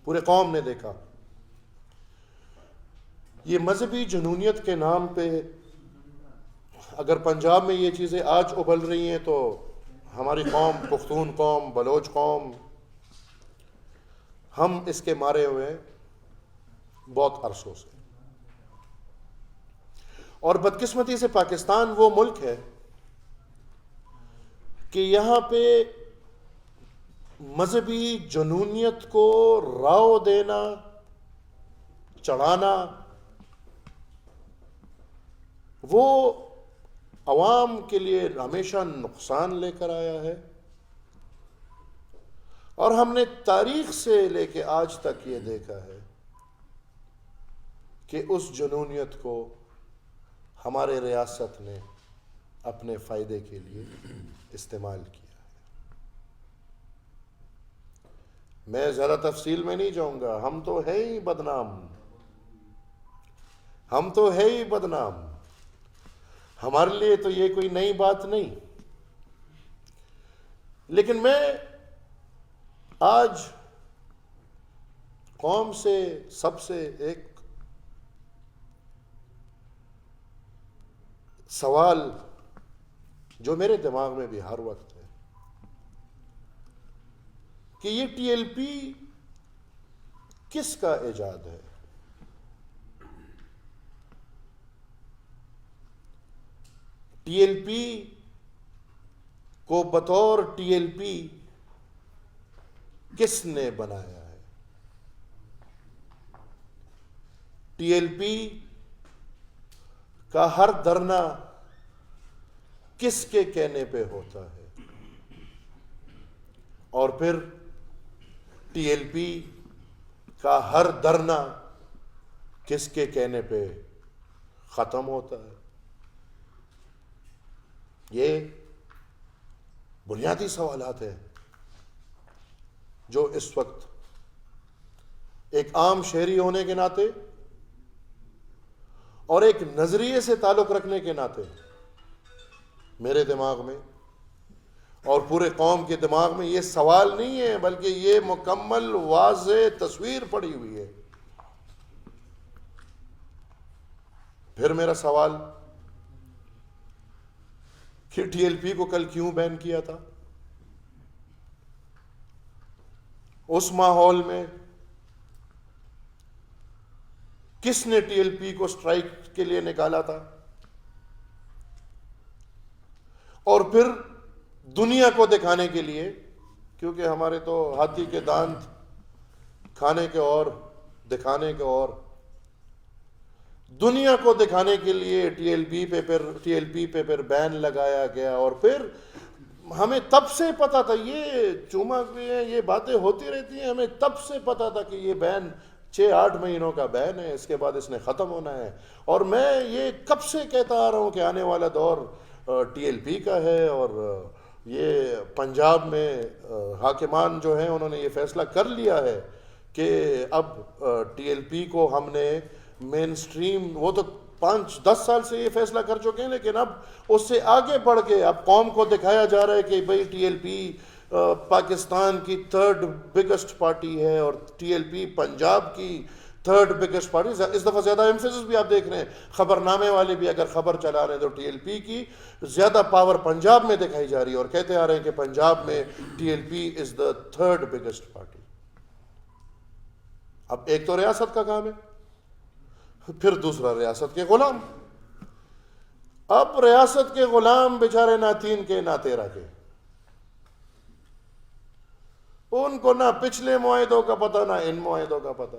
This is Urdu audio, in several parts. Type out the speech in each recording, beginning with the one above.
پورے قوم نے دیکھا. یہ مذہبی جنونیت کے نام پہ اگر پنجاب میں یہ چیزیں آج ابل رہی ہیں تو ہماری قوم، پختون قوم، بلوچ قوم، ہم اس کے مارے ہوئے ہیں بہت عرصوں سے. اور بدقسمتی سے پاکستان وہ ملک ہے کہ یہاں پہ مذہبی جنونیت کو راو دینا، چڑھانا، وہ عوام کے لیے ہمیشہ نقصان لے کر آیا ہے. اور ہم نے تاریخ سے لے کے آج تک یہ دیکھا ہے کہ اس جنونیت کو ہمارے ریاست نے اپنے فائدے کے لیے استعمال کیا ہے. میں ذرا تفصیل میں نہیں جاؤں گا، ہم تو ہے ہی بدنام، ہم تو ہے ہی بدنام، ہمارے لیے تو یہ کوئی نئی بات نہیں. لیکن میں آج قوم سے سب سے ایک سوال جو میرے دماغ میں بھی ہر وقت ہے کہ یہ ٹی ایل پی کس کا ایجاد ہے؟ ٹی ایل پی کو بطور ٹی ایل پی کس نے بنایا ہے؟ ٹی ایل پی کا ہر دھرنا کس کے کہنے پہ ہوتا ہے؟ اور پھر ٹی ایل پی کا ہر دھرنا کس کے کہنے پہ ختم ہوتا ہے؟ یہ بنیادی سوالات ہیں جو اس وقت ایک عام شہری ہونے کے ناطے اور ایک نظریے سے تعلق رکھنے کے ناطے میرے دماغ میں اور پورے قوم کے دماغ میں یہ سوال نہیں ہے، بلکہ یہ مکمل واضح تصویر پڑی ہوئی ہے. پھر میرا سوال کہ ٹی ایل پی کو کل کیوں بین کیا تھا؟ اس ماحول میں کس نے ٹی ایل پی کو سٹرائک کے لیے نکالا تھا؟ اور پھر دنیا کو دکھانے کے لیے، کیونکہ ہمارے تو ہاتھی کے دانت کھانے کے اور دکھانے کے اور، دنیا کو دکھانے کے لیے ٹی ایل پی پہ پھر بین لگایا گیا. اور پھر ہمیں تب سے پتا تھا، یہ چوما بھی ہے، یہ باتیں ہوتی رہتی ہیں، ہمیں تب سے پتا تھا کہ یہ بین 6-8 مہینوں کا بین ہے، اس کے بعد اس نے ختم ہونا ہے. اور میں یہ کب سے کہتا آ رہا ہوں کہ آنے والا دور ٹی ایل پی کا ہے. اور یہ پنجاب میں حاکمان جو ہیں انہوں نے یہ فیصلہ کر لیا ہے کہ اب ٹی ایل پی کو ہم نے مین سٹریم، وہ تو 5-10 سال سے یہ فیصلہ کر چکے ہیں، لیکن اب اس سے آگے بڑھ کے اب قوم کو دکھایا جا رہا ہے کہ بھئی ٹی ایل پی پاکستان کی 3rd بگسٹ پارٹی ہے اور ٹی ایل پی پنجاب کی 3rd بگسٹ پارٹی. اس دفعہ زیادہ ایمفیسس بھی آپ دیکھ رہے ہیں، خبر نامے والے بھی اگر خبر چلا رہے ہیں تو ٹی ایل پی کی زیادہ پاور پنجاب میں دکھائی جا رہی ہے، اور کہتے آ رہے ہیں کہ پنجاب میں ٹی ایل پی از دا 3rd بگسٹ پارٹی. اب ایک تو ریاست کا کام ہے، پھر دوسرا ریاست کے غلام. اب ریاست کے غلام بیچارے نہ 3 کے نہ 13 کے، ان کو نہ پچھلے معاہدوں کا پتہ نہ ان معاہدوں کا پتہ،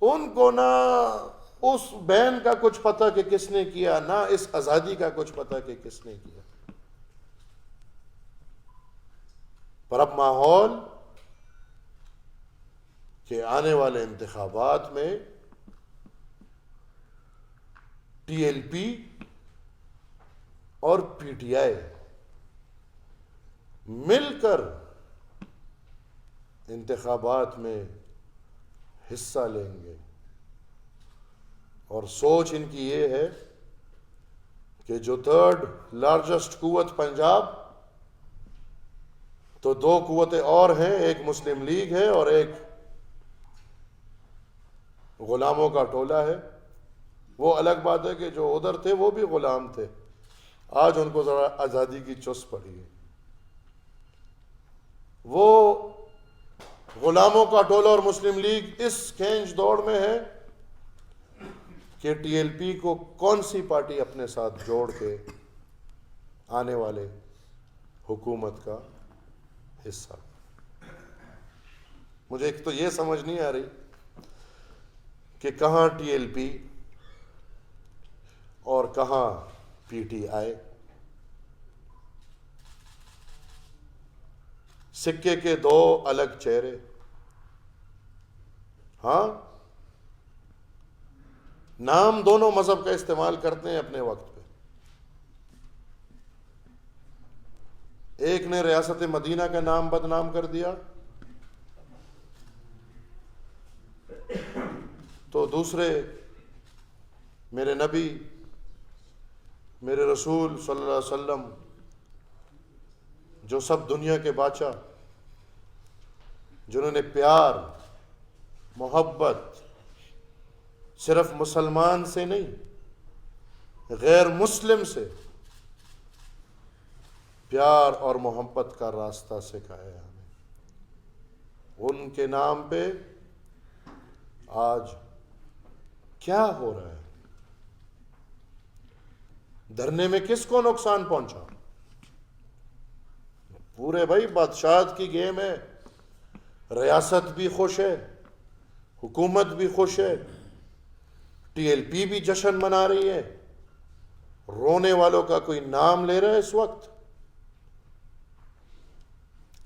ان کو نہ اس بین کا کچھ پتہ کہ کس نے کیا، نہ اس آزادی کا کچھ پتہ کہ کس نے کیا. پر اب ماحول کہ آنے والے انتخابات میں ٹی ایل پی اور پی ٹی آئی مل کر انتخابات میں حصہ لیں گے. اور سوچ ان کی یہ ہے کہ جو 3rd لارجسٹ قوت پنجاب، تو دو قوتیں اور ہیں، ایک مسلم لیگ ہے اور ایک غلاموں کا ٹولہ ہے۔ وہ الگ بات ہے کہ جو ادھر تھے وہ بھی غلام تھے، آج ان کو ذرا آزادی کی چس پڑی ہے۔ وہ غلاموں کا ٹولہ اور مسلم لیگ اس کھینچ دوڑ میں ہے کہ ٹی ایل پی کو کون سی پارٹی اپنے ساتھ جوڑ کے آنے والے حکومت کا حصہ۔ مجھے ایک تو یہ سمجھ نہیں آ رہی کہ کہاں ٹی ایل پی اور کہاں پی ٹی آئی۔ سکے کے دو الگ چہرے۔ ہاں، نام دونوں مذہب کا استعمال کرتے ہیں اپنے وقت پہ۔ ایک نے ریاست مدینہ کا نام بدنام کر دیا تو دوسرے میرے نبی، میرے رسول صلی اللہ علیہ وسلم، جو سب دنیا کے بادشاہ، جنہوں نے پیار، محبت صرف مسلمان سے نہیں، غیر مسلم سے پیار اور محبت کا راستہ سکھایا ہمیں، ان کے نام پہ آج کیا ہو رہا ہے؟ دھرنے میں کس کو نقصان پہنچا؟ پورے بھائی بادشاہت کی گیم ہے، ریاست بھی خوش ہے، حکومت بھی خوش ہے، ٹی ایل پی بھی جشن منا رہی ہے۔ رونے والوں کا کوئی نام لے رہا ہے اس وقت؟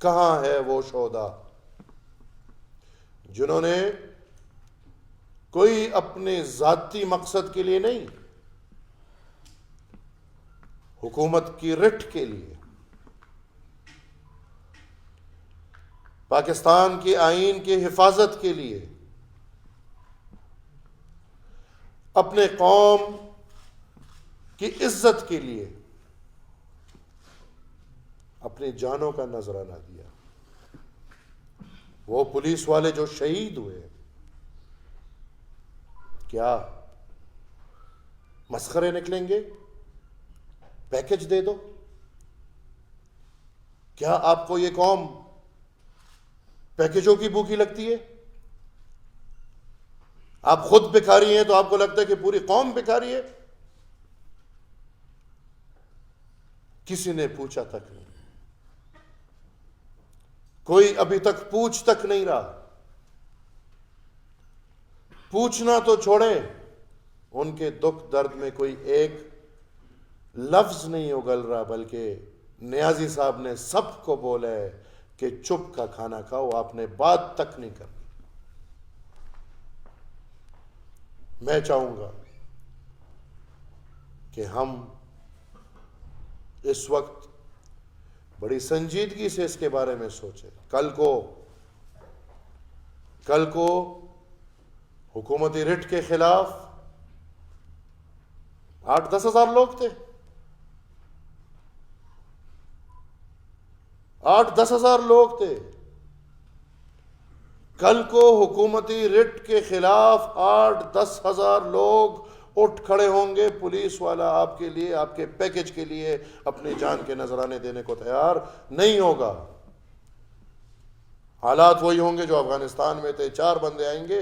کہاں ہے وہ شہداء جنہوں نے کوئی اپنے ذاتی مقصد کے لیے نہیں، حکومت کی رٹ کے لیے، پاکستان کے آئین کی حفاظت کے لیے، اپنے قوم کی عزت کے لیے اپنی جانوں کا نذرانہ دیا؟ وہ پولیس والے جو شہید ہوئے، کیا مسخرے نکلیں گے؟ پیکج دے دو۔ کیا آپ کو یہ قوم پیکجوں کی بھوکی لگتی ہے؟ آپ خود بھکاری ہیں تو آپ کو لگتا ہے کہ پوری قوم بھکاری ہے؟ کسی نے پوچھا تک نہیں، کوئی ابھی تک پوچھ تک نہیں رہا۔ پوچھنا تو چھوڑیں، ان کے دکھ درد میں کوئی ایک لفظ نہیں اگل رہا، بلکہ نیازی صاحب نے سب کو بولا ہے کہ چپ کا کھانا کھاؤ، آپ نے بات تک نہیں کرنی۔ میں چاہوں گا کہ ہم اس وقت بڑی سنجیدگی سے اس کے بارے میں سوچیں۔ کل کو حکومتی رٹ کے خلاف 8-10 ہزار لوگ تھے، 8-10 ہزار لوگ تھے۔ کل کو حکومتی رٹ کے خلاف 8-10 ہزار لوگ اٹھ کھڑے ہوں گے، پولیس والا آپ کے لیے، آپ کے پیکج کے لیے اپنی جان کے نذرانے دینے کو تیار نہیں ہوگا۔ حالات وہی ہوں گے جو افغانستان میں تھے، 4 بندے آئیں گے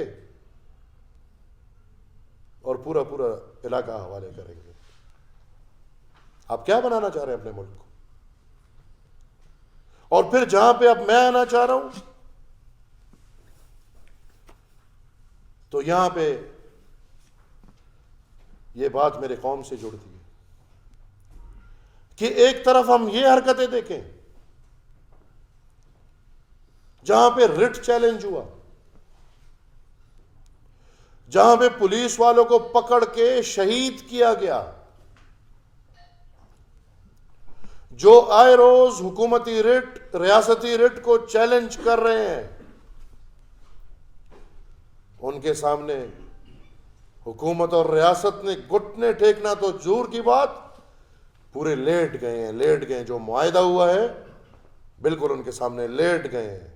اور پورا علاقہ حوالے کریں گے۔ آپ کیا بنانا چاہ رہے ہیں اپنے ملک کو؟ اور پھر جہاں پہ اب میں آنا چاہ رہا ہوں، تو یہاں پہ یہ بات میرے قوم سے جڑتی ہے کہ ایک طرف ہم یہ حرکتیں دیکھیں جہاں پہ رٹ چیلنج ہوا، جہاں پہ پولیس والوں کو پکڑ کے شہید کیا گیا، جو آئے روز حکومتی رٹ، ریاستی رٹ کو چیلنج کر رہے ہیں، ان کے سامنے حکومت اور ریاست نے گھٹنے ٹیکنا تو دور کی بات، پورے لیٹ گئے ہیں۔ جو معاہدہ ہوا ہے بالکل ان کے سامنے لیٹ گئے ہیں،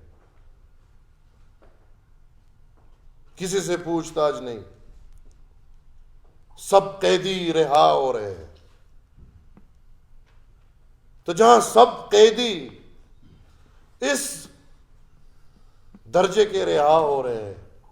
کسی سے پوچھ تاچھ نہیں، سب قیدی رہا ہو رہے ہیں۔ تو جہاں سب قیدی اس درجے کے رہا ہو رہے ہیں،